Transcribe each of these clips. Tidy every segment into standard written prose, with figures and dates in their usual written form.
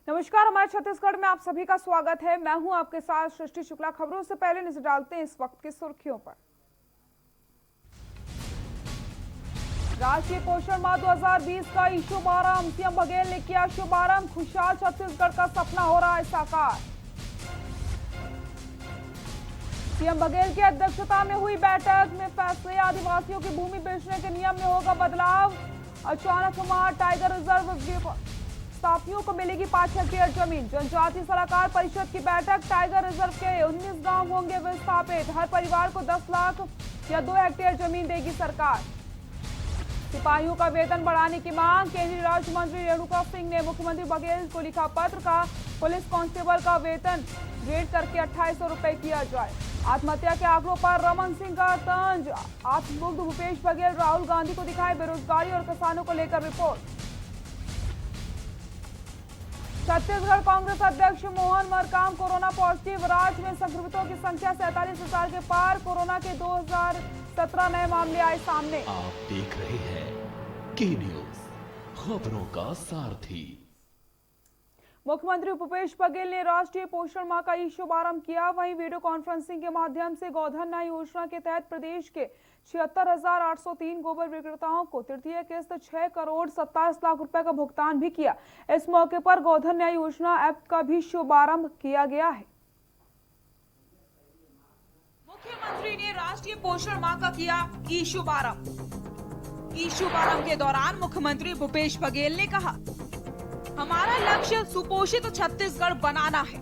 नमस्कार, हमारे छत्तीसगढ़ में आप सभी का स्वागत है। मैं हूं आपके साथ सृष्टि शुक्ला। खबरों से पहले नजर डालते हैं इस वक्त की सुर्खियों पर। राष्ट्रीय पोषण माह 2020 का शुभारंभ, सीएम बघेल ने किया शुभारंभ। खुशहाल छत्तीसगढ़ का सपना हो रहा है साकार। सीएम बघेल की अध्यक्षता में हुई बैठक में फैसले, आदिवासियों की भूमि बेचने के नियम में होगा बदलाव। अचानक वहां टाइगर रिजर्व स्थापियों को मिलेगी 5 हेक्टेयर जमीन। जनजातीय सलाहकार परिषद की बैठक, टाइगर रिजर्व के 19 गांव होंगे विस्थापित। हर परिवार को 10 लाख या 2 हेक्टेयर जमीन देगी सरकार। सिपाहियों का वेतन बढ़ाने की मांग, केंद्रीय राज्य मंत्री रेणुका सिंह ने मुख्यमंत्री बघेल को लिखा पत्र का। पुलिस कांस्टेबल का वेतन ग्रेड करके 2800 रुपए किया जाए। आत्महत्या के आंकड़ों पर रमन सिंह का तंज, आत्ममुग्ध भूपेश बघेल राहुल गांधी को दिखाए बेरोजगारी और किसानों को लेकर रिपोर्ट। छत्तीसगढ़ कांग्रेस अध्यक्ष मोहन मरकाम कोरोना पॉजिटिव, राज्य में संक्रमितों की संख्या 47,000 के पार। कोरोना के 2017 नए मामले आए सामने। आप देख रहे हैं के न्यूज, खबरों का सारथी। मुख्यमंत्री भूपेश बघेल ने राष्ट्रीय पोषण माह का शुभारंभ किया। वहीं वीडियो कॉन्फ्रेंसिंग के माध्यम से गोधन न्याय योजना के तहत प्रदेश के 76,803 गोबर विक्रेताओं को तृतीय किस्त 6 करोड़ 27 लाख रुपए का भुगतान भी किया। इस मौके पर गोधन न्याय योजना ऐप का भी शुभारंभ किया गया है। मुख्यमंत्री ने राष्ट्रीय पोषण माह का किया शुभारंभ। शुभारंभ के दौरान मुख्यमंत्री भूपेश बघेल ने कहा, हमारा लक्ष्य सुपोषित छत्तीसगढ़ बनाना है।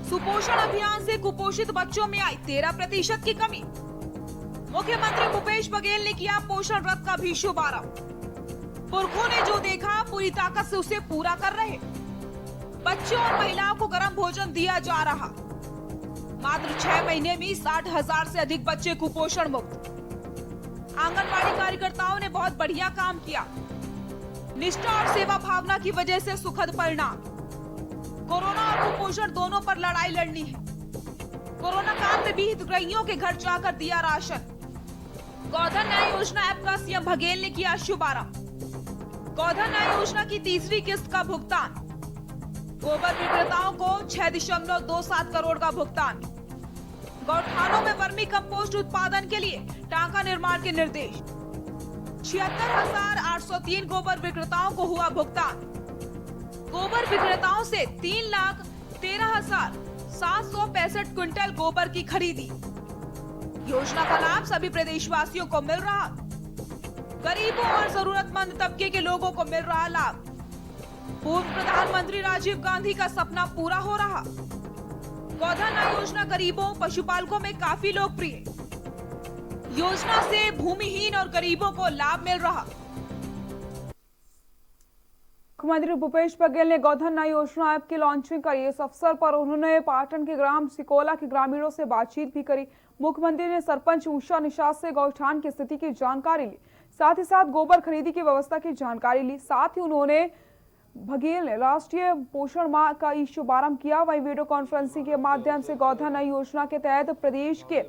सुपोषण अभियान से कुपोषित बच्चों में आई 13% की कमी। मुख्यमंत्री भूपेश बघेल ने किया पोषण रथ का भी शुभारंभ। पुरखों ने जो देखा पूरी ताकत से उसे पूरा कर रहे। बच्चों और महिलाओं को गर्म भोजन दिया जा रहा। मात्र 6 महीने में 60,000 से अधिक बच्चे कुपोषण मुक्त। आंगनबाड़ी कार्यकर्ताओं ने बहुत बढ़िया काम किया। निष्ठा और सेवा भावना की वजह से सुखद परिणाम। कोरोना और कुपोषण दोनों पर लड़ाई लड़नी है। कोरोना काल में भी हितग्राहियों के घर जाकर दिया राशन। गोधन न्याय योजना ऐप का सीएम बघेल ने किया शुभारंभ। गोधन न्याय योजना की तीसरी किस्त का भुगतान। गोबर विक्रेताओं को 6.27 करोड़ का भुगतान। गौठानों में वर्मी कंपोस्ट उत्पादन के लिए टांका निर्माण के निर्देश। 76,803 गोबर विक्रेताओं को हुआ भुगतान। गोबर विक्रेताओं से 3,13,765 क्विंटल गोबर की खरीदी। योजना का लाभ सभी प्रदेशवासियों को मिल रहा। गरीबों और जरूरतमंद तबके के लोगों को मिल रहा लाभ। पूर्व प्रधानमंत्री राजीव गांधी का सपना पूरा हो रहा। गोधन न्याय योजना गरीबों पशुपालकों में काफी लोकप्रिय। योजना से भूमिहीन और गरीबों को लाभ मिल रहा। मुख्यमंत्री भूपेश बघेल ने गोधन न्याय योजना ऐप की लॉन्चिंग करी। इस अवसर पर उन्होंने पाटन के ग्राम सिकोला के ग्रामीणों से बातचीत भी करी। मुख्यमंत्री ने सरपंच उषा निषाद से गौठान की स्थिति की जानकारी ली, साथ ही साथ गोबर खरीदी की व्यवस्था की जानकारी ली। साथ ही उन्होंने बघेल ने राष्ट्रीय पोषण माह का शुभारंभ किया। वहीं वीडियो कॉन्फ्रेंसिंग के माध्यम से गोधन न्याय योजना के तहत प्रदेश के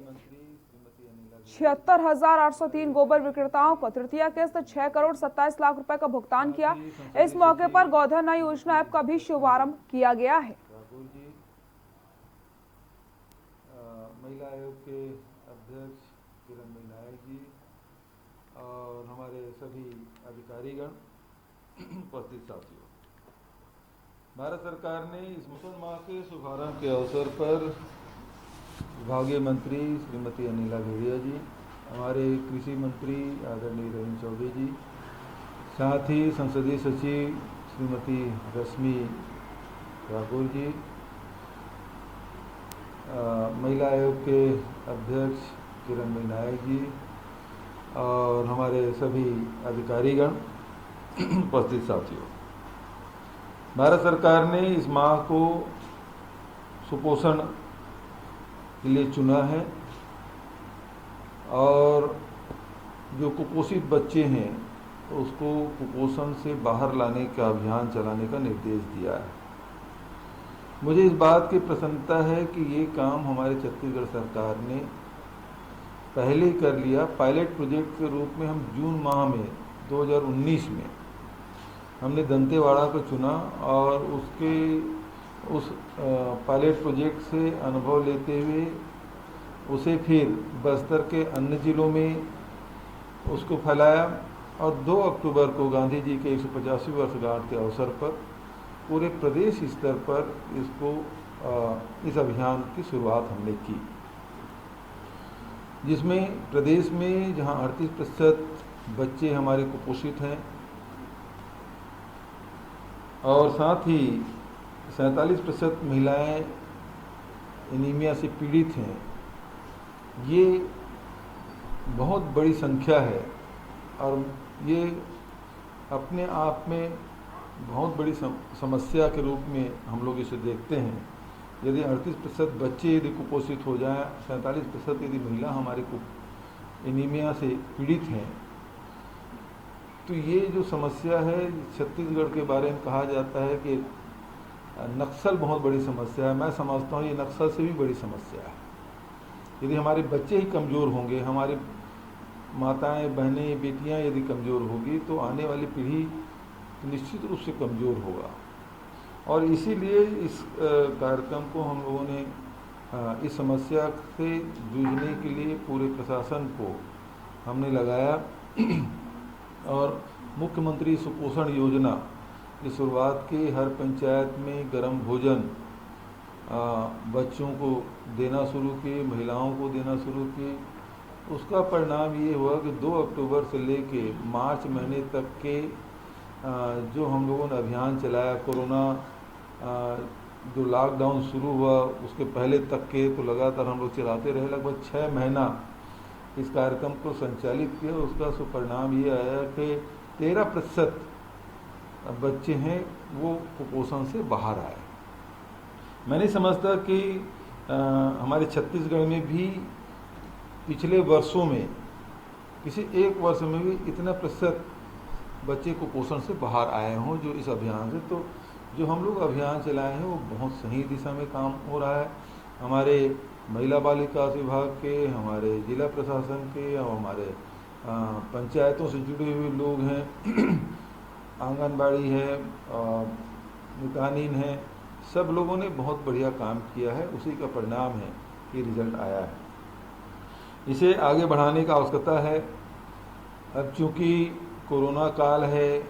76,803 गोबर विक्रेताओं को तृतीय किस्त 6 करोड़ 27 लाख रुपए का भुगतान किया। इस मौके पर गोधन न्याय योजना ऐप का भी शुभारंभ किया गया है। महिला आयोग के अध्यक्ष किरण नायक जी और हमारे सभी अधिकारीगण, उपस्थित साथियों, भारत सरकार ने इस पोषण माह के शुभारंभ के अवसर पर विभागीय मंत्री श्रीमती अनिला भेड़िया जी, हमारे कृषि मंत्री आदरणीय रविंद्र चौबे जी, साथ ही संसदीय सचिव श्रीमती रश्मि ठाकुर जी, महिला आयोग के अध्यक्ष किरण नायक जी और हमारे सभी अधिकारीगण, उपस्थित साथियों, भारत सरकार ने इस माह को सुपोषण के लिए चुना है और जो कुपोषित बच्चे हैं तो उसको कुपोषण से बाहर लाने का अभियान चलाने का निर्देश दिया है। मुझे इस बात की प्रसन्नता है कि ये काम हमारे छत्तीसगढ़ सरकार ने पहले ही कर लिया। पायलट प्रोजेक्ट के रूप में हम जून माह में 2019 में हमने दंतेवाड़ा को चुना और उस पायलट प्रोजेक्ट से अनुभव लेते हुए उसे फिर बस्तर के अन्य जिलों में उसको फैलाया और 2 अक्टूबर को गांधी जी के 150वीं वर्षगांठ के अवसर पर पूरे प्रदेश स्तर पर इस अभियान की शुरुआत हमने की, जिसमें प्रदेश में जहां 38% बच्चे हमारे कुपोषित हैं और साथ ही 47% महिलाएं एनीमिया से पीड़ित हैं। ये बहुत बड़ी संख्या है और ये अपने आप में बहुत बड़ी समस्या के रूप में हम लोग इसे देखते हैं। यदि 38% बच्चे यदि कुपोषित हो जाएं, 47% यदि महिला हमारे एनीमिया से पीड़ित हैं, तो ये जो समस्या है छत्तीसगढ़ के बारे में कहा जाता है कि नक्सल बहुत बड़ी समस्या है। मैं समझता हूँ ये नक्सल से भी बड़ी समस्या है। यदि हमारे बच्चे ही कमज़ोर होंगे, हमारी माताएं, बहनें, बेटियां यदि कमज़ोर होगी तो आने वाली पीढ़ी निश्चित रूप से कमज़ोर होगा। और इसीलिए इस कार्यक्रम को हम लोगों ने इस समस्या से जूझने के लिए पूरे प्रशासन को हमने लगाया और मुख्यमंत्री सुपोषण योजना की शुरुआत की। हर पंचायत में गर्म भोजन बच्चों को देना शुरू किए, महिलाओं को देना शुरू किए। उसका परिणाम ये हुआ कि 2 अक्टूबर से लेके मार्च महीने तक के जो हम लोगों ने अभियान चलाया, कोरोना जो लॉकडाउन शुरू हुआ उसके पहले तक के तो लगातार हम लोग चलाते रहे। लगभग 6 महीना इस कार्यक्रम को संचालित किया। उसका सुपरिणाम ये आया कि 13% बच्चे हैं वो कुपोषण से बाहर आए। मैं नहीं समझता कि हमारे छत्तीसगढ़ में भी पिछले वर्षों में किसी एक वर्ष में भी इतना प्रतिशत बच्चे कुपोषण से बाहर आए हों जो इस अभियान से। तो जो हम लोग अभियान चलाए हैं वो बहुत सही दिशा में काम हो रहा है। हमारे महिला बाल विकास विभाग के, हमारे जिला प्रशासन के और हमारे पंचायतों से जुड़े हुए लोग हैं, आंगनबाड़ी है, मितानिन है, सब लोगों ने बहुत बढ़िया काम किया है। उसी का परिणाम है कि रिजल्ट आया है। इसे आगे बढ़ाने का आवश्यकता है। अब चूँकि कोरोना काल है,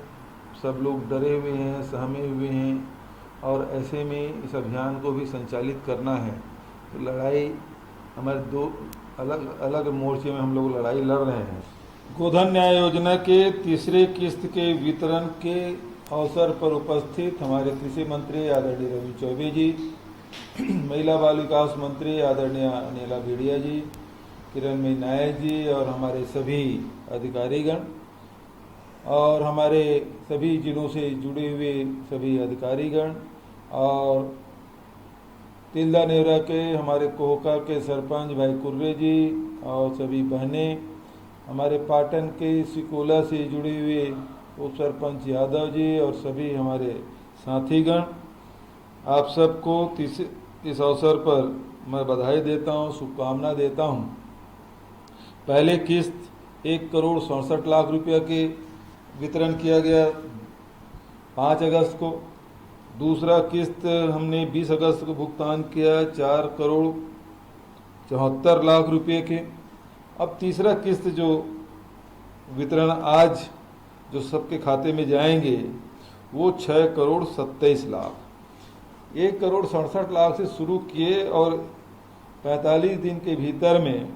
सब लोग डरे हुए हैं, सहमे हुए हैं और ऐसे में इस अभियान को भी संचालित करना है। तो लड़ाई हमारे 2 अलग अलग मोर्चे में हम लोग लड़ाई लड़ रहे हैं। गोधन न्याय योजना के तीसरे किस्त के वितरण के अवसर पर उपस्थित हमारे कृषि मंत्री आदरणीय रवि चौबे जी, महिला बाल विकास मंत्री आदरणीय अनिला भेड़िया जी, किरणमयी नायक जी और हमारे सभी अधिकारीगण और हमारे सभी जिलों से जुड़े हुए सभी अधिकारीगण और तिल्दा नेवरा के हमारे कोहका के सरपंच भाई कुर्रे जी और सभी बहनें, हमारे पाटन के सिकोला से जुड़े हुए उप सरपंच यादव जी और सभी हमारे साथीगण, आप सबको इस अवसर पर मैं बधाई देता हूं, शुभकामना देता हूं। पहले किस्त 1,67,00,000 रुपया के वितरण किया गया 5 अगस्त को। दूसरा किस्त हमने 20 अगस्त को भुगतान किया 4,74,00,000 रुपये के। अब तीसरा किस्त जो वितरण आज जो सबके खाते में जाएंगे वो 6,27,00,000। 1,67,00,000 से शुरू किए और 45 दिन के भीतर में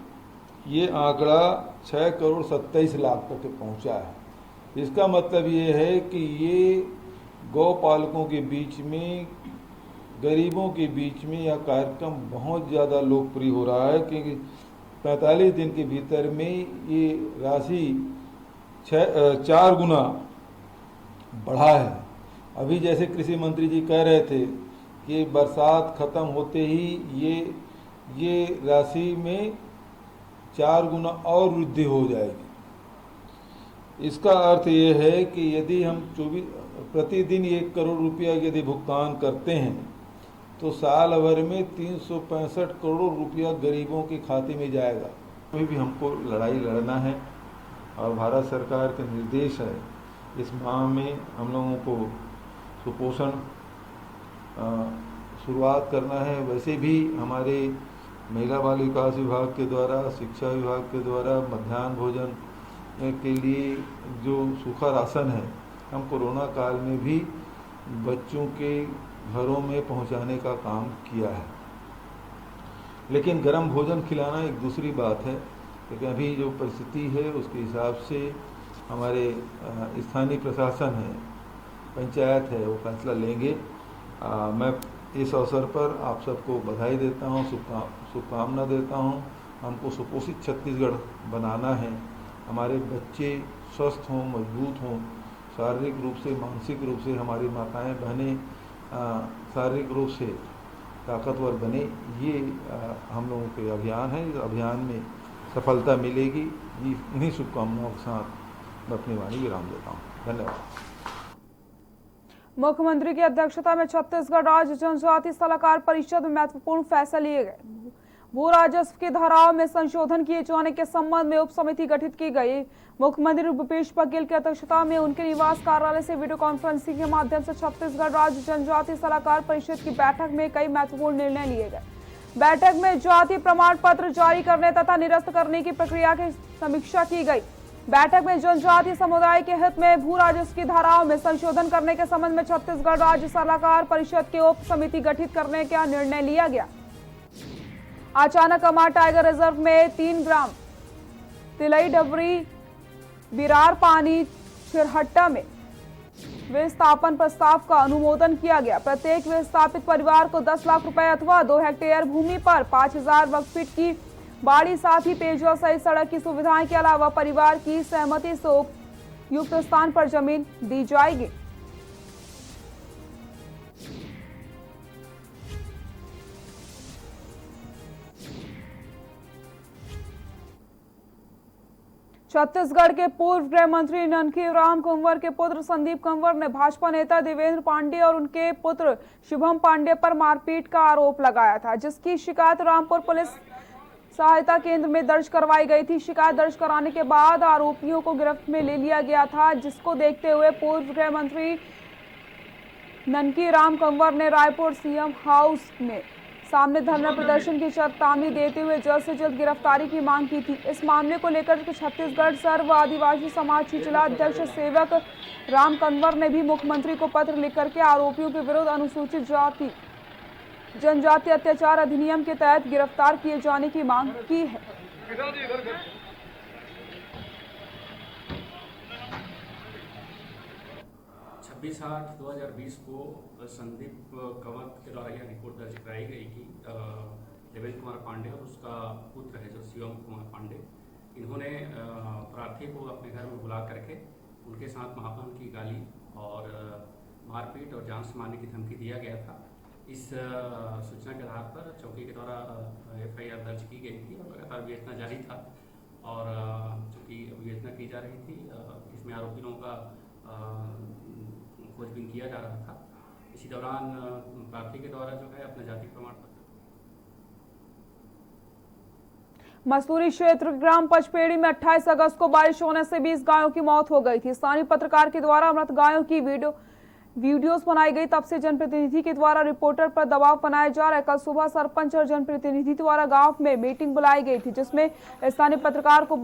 ये आंकड़ा 6,27,00,000 तक पहुंचा है। इसका मतलब ये है कि ये गौपालकों के बीच में, गरीबों के बीच में यह कार्यक्रम बहुत ज़्यादा लोकप्रिय हो रहा है, क्योंकि 45 दिन के भीतर में ये राशि 4 गुना बढ़ा है। अभी जैसे कृषि मंत्री जी कह रहे थे कि बरसात खत्म होते ही ये राशि में 4 गुना और वृद्धि हो जाएगी। इसका अर्थ ये है कि यदि हम प्रतिदिन 1 करोड़ रुपया यदि भुगतान करते हैं तो साल भर में 365 करोड़ रुपया गरीबों के खाते में जाएगा। अभी भी हमको लड़ाई लड़ना है और भारत सरकार के निर्देश है इस माह में हम लोगों को सुपोषण शुरुआत करना है। वैसे भी हमारे महिला बाल विकास विभाग के द्वारा, शिक्षा विभाग के द्वारा मध्याह्न भोजन के लिए जो सूखा राशन है, हम कोरोना काल में भी बच्चों के घरों में पहुंचाने का काम किया है। लेकिन गर्म भोजन खिलाना एक दूसरी बात है, क्योंकि अभी जो परिस्थिति है उसके हिसाब से हमारे स्थानीय प्रशासन है, पंचायत है, वो फैसला लेंगे। मैं इस अवसर पर आप सबको बधाई देता हूँ, शुभकामना देता हूँ। हमको सुपोषित छत्तीसगढ़ बनाना है। हमारे बच्चे स्वस्थ हों, मजबूत हों, शारीरिक रूप से, मानसिक रूप से हमारी माताएं बहनें शारीरिक रूप से ताकतवर बने, ये हम लोगों के अभियान है। इस अभियान में सफलता मिलेगी। इन्हीं शुभकामनाओं के साथ मैं अपनी वाणी विराम देता हूँ। धन्यवाद। मुख्यमंत्री की अध्यक्षता में छत्तीसगढ़ राज्य जनजाति सलाहकार परिषद में महत्वपूर्ण फैसले लिए गए। भू राजस्व की धाराओं में संशोधन किए जाने के संबंध में उप समिति गठित की गई। मुख्यमंत्री भूपेश बघेल की अध्यक्षता में उनके निवास कार्यालय से वीडियो कॉन्फ्रेंसिंग के माध्यम से छत्तीसगढ़ राज्य जनजाति सलाहकार परिषद की बैठक में कई महत्वपूर्ण निर्णय लिए गए। बैठक में जाति प्रमाण पत्र जारी करने तथा निरस्त करने की प्रक्रिया की समीक्षा की गई। बैठक में जनजातीय समुदाय के हित में भू राजस्व की धाराओं में संशोधन करने के संबंध में छत्तीसगढ़ राज्य सलाहकार परिषद की उप समिति गठित करने का निर्णय लिया गया। अचानक कमार टाइगर रिजर्व में 3 ग्राम तिलई डबरी बिरार पानी छिरहट्टा में विस्थापन प्रस्ताव का अनुमोदन किया गया। प्रत्येक विस्थापित परिवार को 10 लाख रुपए अथवा 2 हेक्टेयर भूमि पर 5000 वर्ग फीट की बाड़ी, साथ ही पेयजल सहित सड़क की सुविधाएं के अलावा परिवार की सहमति से उपयुक्त स्थान पर जमीन दी जाएगी। छत्तीसगढ़ के पूर्व गृह मंत्री ननकी राम कंवर के पुत्र संदीप कंवर ने भाजपा नेता देवेंद्र पांडे और उनके पुत्र शुभम पांडे पर मारपीट का आरोप लगाया था, जिसकी शिकायत रामपुर पुलिस सहायता केंद्र में दर्ज करवाई गई थी। शिकायत दर्ज कराने के बाद आरोपियों को गिरफ्त में ले लिया गया था, जिसको देखते हुए पूर्व गृह मंत्री ननकी राम कंवर ने रायपुर सीएम हाउस में सामने धरना प्रदर्शन की चेतावनी देते हुए जल्द से जल्द गिरफ्तारी की मांग की थी। इस मामले को लेकर छत्तीसगढ़ सर्व आदिवासी समाज की जिला अध्यक्ष सेवक राम कंवर ने भी मुख्यमंत्री को पत्र लिखकर के आरोपियों के विरुद्ध अनुसूचित जाति जनजाति अत्याचार अधिनियम के तहत गिरफ्तार किए जाने की मांग की है। 26/8/2020 को संदीप कंवर के द्वारा यह रिपोर्ट दर्ज कराई गई कि देवेंद्र कुमार पांडे और उसका पुत्र है जो शिवम कुमार पांडे, इन्होंने प्रार्थी को अपने घर में बुला करके उनके साथ महापन की गाली और मारपीट और जान से मारने की धमकी दिया गया था। इस सूचना के आधार पर चौकी के द्वारा FIR दर्ज की गई थी और लगातार विवेचना जारी था। और चूँकि विवेचना की जा रही थी, इसमें आरोपी लोगों का खोजबीन किया जा रहा था। इसी दौरान प्रार्थी के द्वारा जो है अपना जाति प्रमाण पत्र मसूरी क्षेत्र ग्राम पचपेड़ी में 28 अगस्त को बारिश होने से 20 गायों की मौत हो गई थी। स्थानीय पत्रकार के द्वारा मृत गायों की वीडियोस बनाई गई। तब से जनप्रतिनिधि के द्वारा रिपोर्टर पर दबाव बनाया जा रहा है। कल सुबह सरपंच और जनप्रतिनिधि द्वारा गांव में मीटिंग बुलाई गई थी, जिसमें स्थानीय पत्रकार को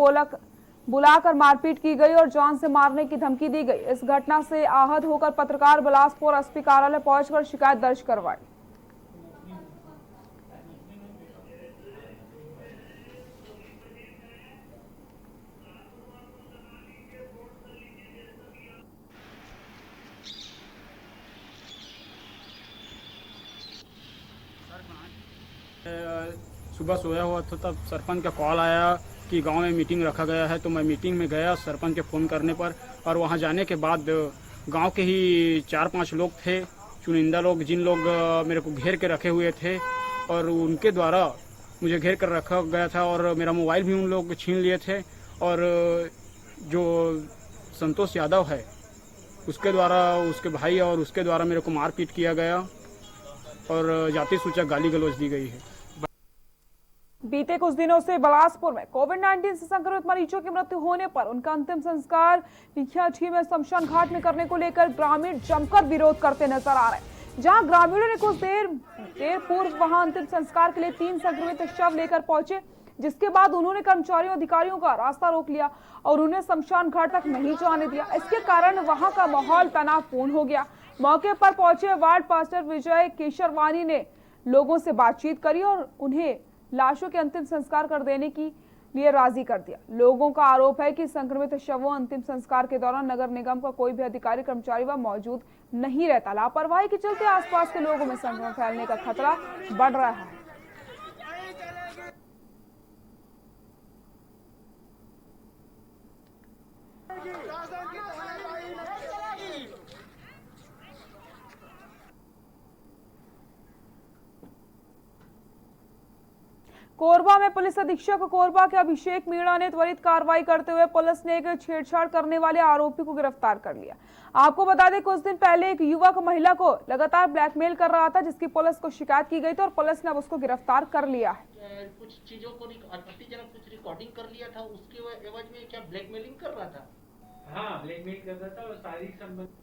बुलाकर मारपीट की गई और जान से मारने की धमकी दी गई। इस घटना से आहत होकर पत्रकार बिलासपुर SP कार्यालय पहुंचकर शिकायत दर्ज करवाई। सुबह सोया हुआ था, तब सरपंच का कॉल आया कि गांव में मीटिंग रखा गया है। तो मैं मीटिंग में गया सरपंच के फ़ोन करने पर, और वहां जाने के बाद गांव के ही 4-5 लोग थे, चुनिंदा लोग, जिन लोग मेरे को घेर के रखे हुए थे और उनके द्वारा मुझे घेर कर रखा गया था और मेरा मोबाइल भी उन लोग छीन लिए थे। और जो संतोष यादव है उसके द्वारा, उसके भाई और उसके द्वारा मेरे को मारपीट किया गया और जाति सूचक गाली गलौज दी गई है। बीते कुछ दिनों से बिलासपुर में कोविड-19 से संक्रमित मरीजों की मृत्यु होने पर उनका अंतिम संस्कार भिखियाछी में शमशान घाट में करने को लेकर ग्रामीण जमकर विरोध करते नजर आ रहे हैं। जहां ग्रामीणों ने कुछ देर पूर्व वहां अंतिम संस्कार के लिए 3 संक्रमित शव लेकर पहुंचे, जिसके बाद उन्होंने कर्मचारियों अधिकारियों का रास्ता रोक लिया और उन्हें शमशान घाट तक नहीं जाने दिया। इसके कारण वहां का माहौल तनावपूर्ण हो गया। मौके पर पहुंचे वार्ड पास्टर विजय केशरवानी ने लोगों से बातचीत करी और उन्हें लाशों के अंतिम संस्कार कर देने के लिए राजी कर दिया। लोगों का आरोप है कि संक्रमित शवों अंतिम संस्कार के दौरान नगर निगम का कोई भी अधिकारी कर्मचारी व मौजूद नहीं रहता। लापरवाही के चलते आसपास के लोगों में संक्रमण फैलने का खतरा बढ़ रहा है। कोरबा में पुलिस अधीक्षक कोरबा के अभिषेक मीणा ने त्वरित कार्रवाई करते हुए पुलिस ने एक छेड़छाड़ करने वाले आरोपी को गिरफ्तार कर लिया। आपको बता दें, कुछ दिन पहले एक युवक महिला को लगातार ब्लैकमेल कर रहा था, जिसकी पुलिस को शिकायत की गई थी और पुलिस ने अब उसको गिरफ्तार कर लिया है। कुछ चीजों को आपत्तिजनक कुछ रिकॉर्डिंग कर लिया था, उसके एवज में क्या ब्लैकमेलिंग कर रहा था? हाँ, ब्लैकमेल कर रहा था और शारीरिक संबंध।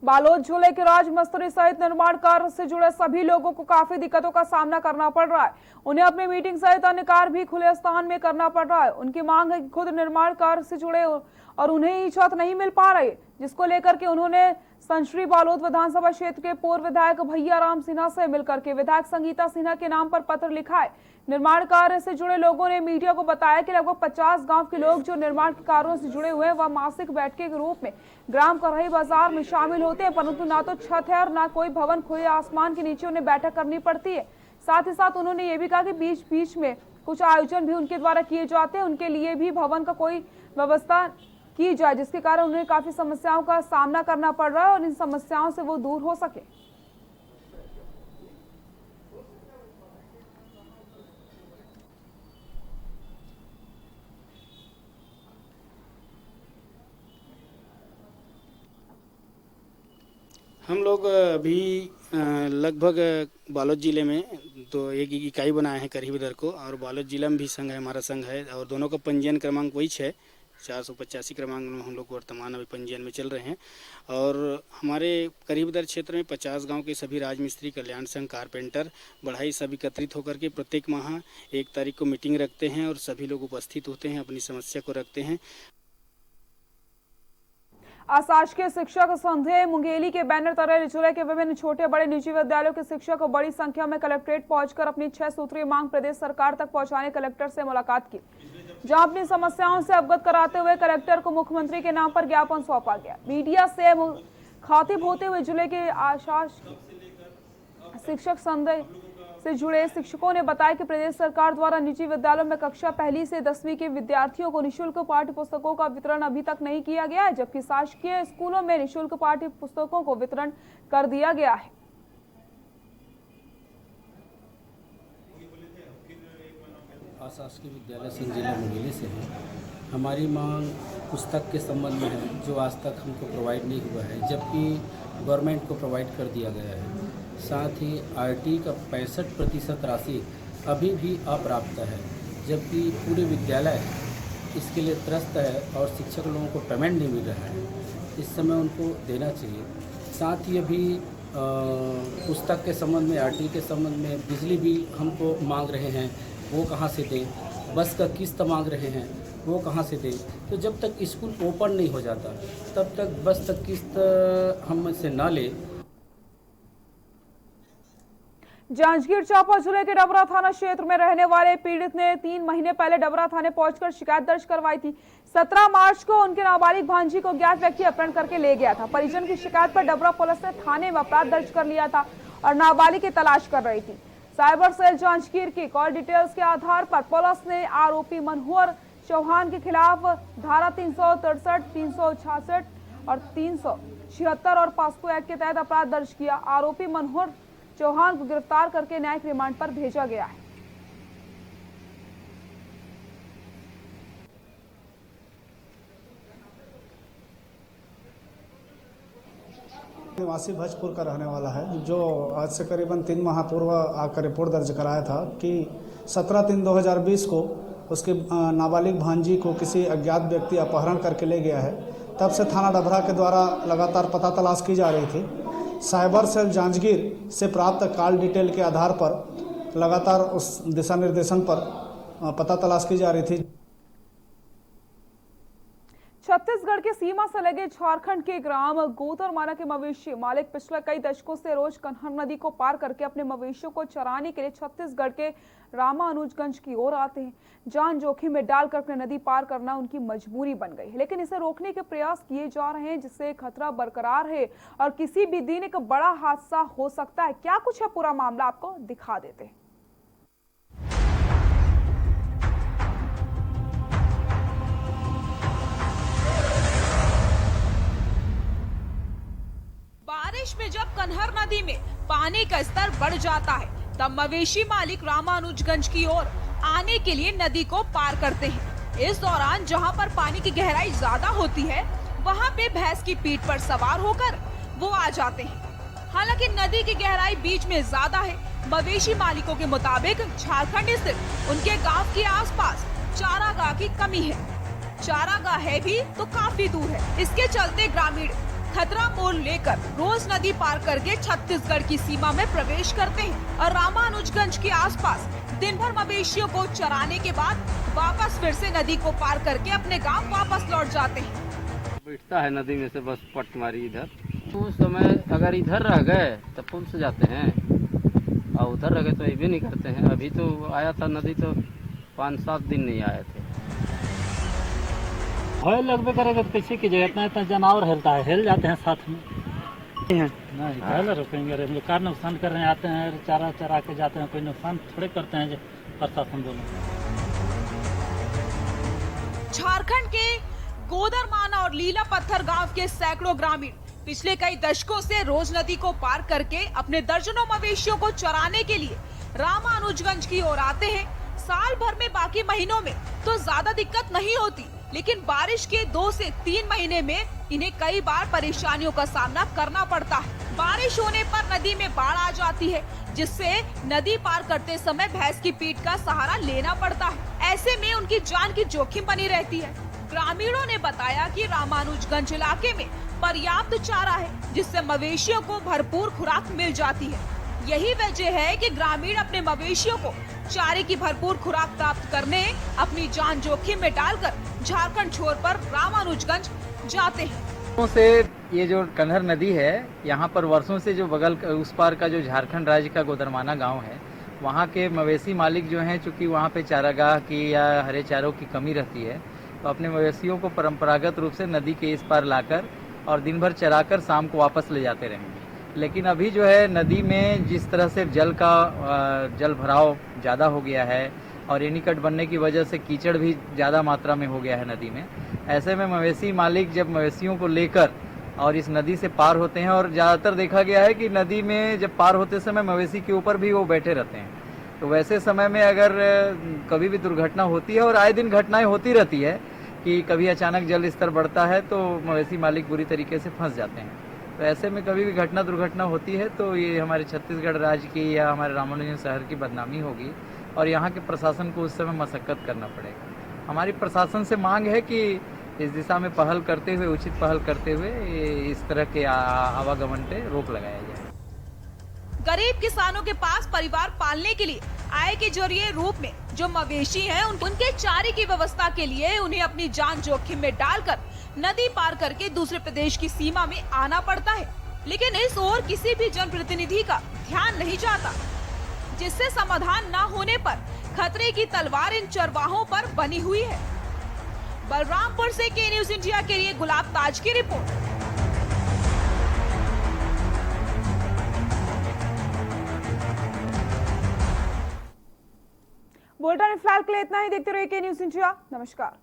बालोद जिले के राज मिस्त्री सहित निर्माण कार्य से जुड़े सभी लोगों को काफी दिक्कतों का सामना करना पड़ रहा है। उन्हें अपनी मीटिंग सहित अन्य कार्य भी खुले स्थान में करना पड़ रहा है। उनकी मांग है कि खुद निर्माण कार्य से जुड़े और उन्हें ही छत नहीं मिल पा रही, जिसको लेकर के उन्होंने संश्री बालोद विधानसभा क्षेत्र के पूर्व विधायक भैया राम सिन्हा से मिलकर के विधायक संगीता सिन्हा के नाम पर पत्र लिखा है। निर्माण कार्य से जुड़े लोगों ने मीडिया को बताया कि लगभग 50 गांव के लोग जो निर्माण के कार्यों से जुड़े हुए हैं वह मासिक बैठके के रूप में ग्राम करही बाजार में शामिल होते हैं, परंतु ना तो छत है और ना कोई भवन खुले आसमान के नीचे उन्हें बैठक करनी पड़ती है। साथ ही साथ उन्होंने ये भी कहा कि बीच बीच में कुछ आयोजन भी उनके द्वारा किए जाते हैं, उनके लिए भी भवन का कोई व्यवस्था की जाए, जिसके कारण उन्हें काफी समस्याओं का सामना करना पड़ रहा है और इन समस्याओं से वो दूर हो सके। हम लोग अभी लगभग बालोद ज़िले में तो एक इकाई बनाए हैं करीबदर को, और बालोद ज़िला में भी संघ है, हमारा संघ है, और दोनों का पंजीयन क्रमांक वही है 485 क्रमांक में हम लोग वर्तमान अभी पंजीयन में चल रहे हैं। और हमारे करीबदर क्षेत्र में 50 गांव के सभी राजमिस्त्री, कल्याण संघ, कारपेंटर, बढ़ाई सब एकत्रित होकर के प्रत्येक माह 1 तारीख को मीटिंग रखते हैं और सभी लोग उपस्थित होते हैं, अपनी समस्या को रखते हैं। अशासकीय शिक्षक संघ मुंगेली के बैनर तले जिले के विभिन्न छोटे बड़े निजी विद्यालयों के शिक्षक बड़ी संख्या में कलेक्ट्रेट पहुंचकर अपनी 6 सूत्रीय मांग प्रदेश सरकार तक पहुंचाने कलेक्टर से मुलाकात की, जहां अपनी समस्याओं से अवगत कराते हुए कलेक्टर को मुख्यमंत्री के नाम पर ज्ञापन सौंपा गया। मीडिया से खातिब होते हुए जिले के शिक्षक संघ से जुड़े शिक्षकों ने बताया कि प्रदेश सरकार द्वारा निजी विद्यालयों में कक्षा 1 से 10वीं के विद्यार्थियों को निःशुल्क पाठ्य पुस्तकों का वितरण अभी तक नहीं किया गया है, जबकि शासकीय स्कूलों में निःशुल्क पाठ्य पुस्तकों को वितरण कर दिया गया है। अशासकीय विद्यालय संघ जिला मुंगेली से है। हमारी मांग पुस्तक के संबंध में है, जो आज तक हमको प्रोवाइड नहीं हुआ है, जबकि गवर्नमेंट को प्रोवाइड कर दिया गया है। साथ ही आरटी का 65% राशि अभी भी अप्राप्त है, जबकि पूरे विद्यालय इसके लिए त्रस्त है और शिक्षक लोगों को पेमेंट नहीं मिल रहा है। इस समय उनको देना चाहिए। साथ ही अभी पुस्तक के संबंध में, आरटी के संबंध में बिजली बिल हमको मांग रहे हैं, वो कहाँ से दें। बस का किस्त मांग रहे हैं, वो कहाँ से दें। तो जब तक स्कूल ओपन नहीं हो जाता तब तक बस तक किस्त हमसे ना ले। जांजगीर चांपा जिले के डबरा थाना क्षेत्र में रहने वाले पीड़ित ने 3 महीने पहले डबरा थाने पहुंचकर शिकायत दर्ज करवाई थी। 17 मार्च को उनके नाबालिग भांजी को ज्ञात व्यक्ति अपहरण करके ले गया था। परिजन की शिकायत पर डबरा पुलिस ने थाने में अपराध दर्ज कर लिया था और नाबालिग की तलाश कर रही थी। साइबर सेल जांजगीर की कॉल डिटेल्स के आधार पर पुलिस ने आरोपी मनोहर चौहान के खिलाफ धारा 363, 366 और 376 और पॉस्को एक्ट के तहत अपराध दर्ज किया। आरोपी मनोहर चौहान को गिरफ्तार करके न्यायिक रिमांड पर भेजा गया है। निवासी भजपुर का रहने वाला है, जो आज से करीबन 3 माह पूर्व आकर रिपोर्ट दर्ज कराया था कि 17/3/2020 को उसके नाबालिग भांजी को किसी अज्ञात व्यक्ति अपहरण करके ले गया है। तब से थाना डभरा के द्वारा लगातार पता तलाश की जा रही थी। साइबर सेल जांजगीर से प्राप्त कॉल डिटेल के आधार पर लगातार उस दिशा निर्देशन पर पता तलाश की जा रही थी। छत्तीसगढ़ की सीमा से लगे झारखंड के ग्राम गोदरमाना के मवेशी मालिक पिछले कई दशकों से रोज कन्हर नदी को पार करके अपने मवेशियों को चराने के लिए छत्तीसगढ़ के रामानुजगंज की ओर आते हैं। जान जोखिम में डालकर अपने नदी पार करना उनकी मजबूरी बन गई है, लेकिन इसे रोकने के प्रयास किए जा रहे हैं, जिससे खतरा बरकरार है और किसी भी दिन एक बड़ा हादसा हो सकता है। क्या कुछ है पूरा मामला, आपको दिखा देते हैं। बारिश में जब कन्हर नदी में पानी का स्तर बढ़ जाता है, तब मवेशी मालिक रामानुजगंज की ओर आने के लिए नदी को पार करते हैं। इस दौरान जहां पर पानी की गहराई ज्यादा होती है, वहां पे भैंस की पीठ पर सवार होकर वो आ जाते हैं। हालांकि नदी की गहराई बीच में ज्यादा है। मवेशी मालिकों के मुताबिक झारखंड स्थित उनके गाँव के आसपास चारागाह की कमी है। चारागाह है भी तो काफी दूर है। इसके चलते ग्रामीण खतरा मोल लेकर रोज नदी पार करके छत्तीसगढ़ की सीमा में प्रवेश करते हैं और रामानुजगंज के आसपास दिन भर मवेशियों को चराने के बाद वापस फिर से नदी को पार करके अपने गांव वापस लौट जाते हैं। बैठता है नदी में से बस पट मारी इधर। उस समय अगर इधर रह गए तो पुल से जाते हैं और उधर रह गए तो ये भी नहीं करते हैं। अभी तो आया था नदी तो 5-7 दिन नहीं आए थे। भय लगभग करेगा तो कैसे की जगह इतना जानवर हिलता है, हिल जाते हैं साथ में। नहीं पहले रुकेंगे, हम लोग कार नुकसान कर रहे हैं, आते हैं चारा चरा के जाते हैं, कोई नुकसान थोड़े करते हैं प्रशासन दोनों। झारखंड के गोदरमाना और लीला पत्थर गांव के सैकड़ों ग्रामीण पिछले कई दशकों से रोज नदी को पार करके अपने दर्जनों मवेशियों को चराने के लिए रामानुजगंज की ओर आते हैं। साल भर में बाकी महीनों में तो ज्यादा दिक्कत नहीं होती, लेकिन बारिश के 2 से 3 महीने में इन्हें कई बार परेशानियों का सामना करना पड़ता है। बारिश होने पर नदी में बाढ़ आ जाती है, जिससे नदी पार करते समय भैंस की पीठ का सहारा लेना पड़ता है। ऐसे में उनकी जान की जोखिम बनी रहती है। ग्रामीणों ने बताया कि रामानुजगंज इलाके में पर्याप्त चारा है, जिससे मवेशियों को भरपूर खुराक मिल जाती है। यही वजह है कि ग्रामीण अपने मवेशियों को चारे की भरपूर खुराक प्राप्त करने अपनी जान जोखिम में डालकर झारखंड छोर पर रामानुजगंज जाते हैं। से ये जो कन्हर नदी है, यहाँ पर वर्षों से जो बगल उस पार का जो झारखंड राज्य का गोदरमाना गांव है, वहाँ के मवेशी मालिक जो हैं, चूंकि वहाँ पे चारागाह की या हरे चारों की कमी रहती है, तो अपने मवेशियों को परंपरागत रूप से नदी के इस पार लाकर और दिन भर चराकर शाम को वापस ले जाते रहेंगे। लेकिन अभी जो है नदी में जिस तरह से जल भराव ज़्यादा हो गया है और एनीकट बनने की वजह से कीचड़ भी ज़्यादा मात्रा में हो गया है नदी में। ऐसे में मवेशी मालिक जब मवेशियों को लेकर और इस नदी से पार होते हैं, और ज़्यादातर देखा गया है कि नदी में जब पार होते समय मवेशी के ऊपर भी वो बैठे रहते हैं, तो वैसे समय में अगर कभी भी दुर्घटना होती है, और आए दिन घटनाएं होती रहती है कि कभी अचानक जल स्तर बढ़ता है तो मवेशी मालिक बुरी तरीके से फंस जाते हैं। तो ऐसे में कभी भी दुर्घटना होती है तो ये हमारे छत्तीसगढ़ राज्य की या हमारे रामानुजगंज शहर की बदनामी होगी और यहाँ के प्रशासन को उस समय मशक्कत करना पड़ेगा। हमारी प्रशासन से मांग है कि इस दिशा में पहल करते हुए, उचित पहल करते हुए इस तरह के आवागमन पे रोक लगाया जाए। गरीब किसानों के पास परिवार पालने के लिए आय के जरिए रूप में जो मवेशी हैं, उनके चारे की व्यवस्था के लिए उन्हें अपनी जान जोखिम में डालकर नदी पार करके दूसरे प्रदेश की सीमा में आना पड़ता है। लेकिन इस ओर किसी भी जनप्रतिनिधि का ध्यान नहीं जाता, जिससे समाधान न होने पर खतरे की तलवार इन चरवाहों पर बनी हुई है। बलरामपुर से के न्यूज इंडिया के लिए गुलाब ताज की रिपोर्ट। बुलेटिन फिलहाल के लिए इतना ही। देखते रहिए के न्यूज इंडिया। नमस्कार।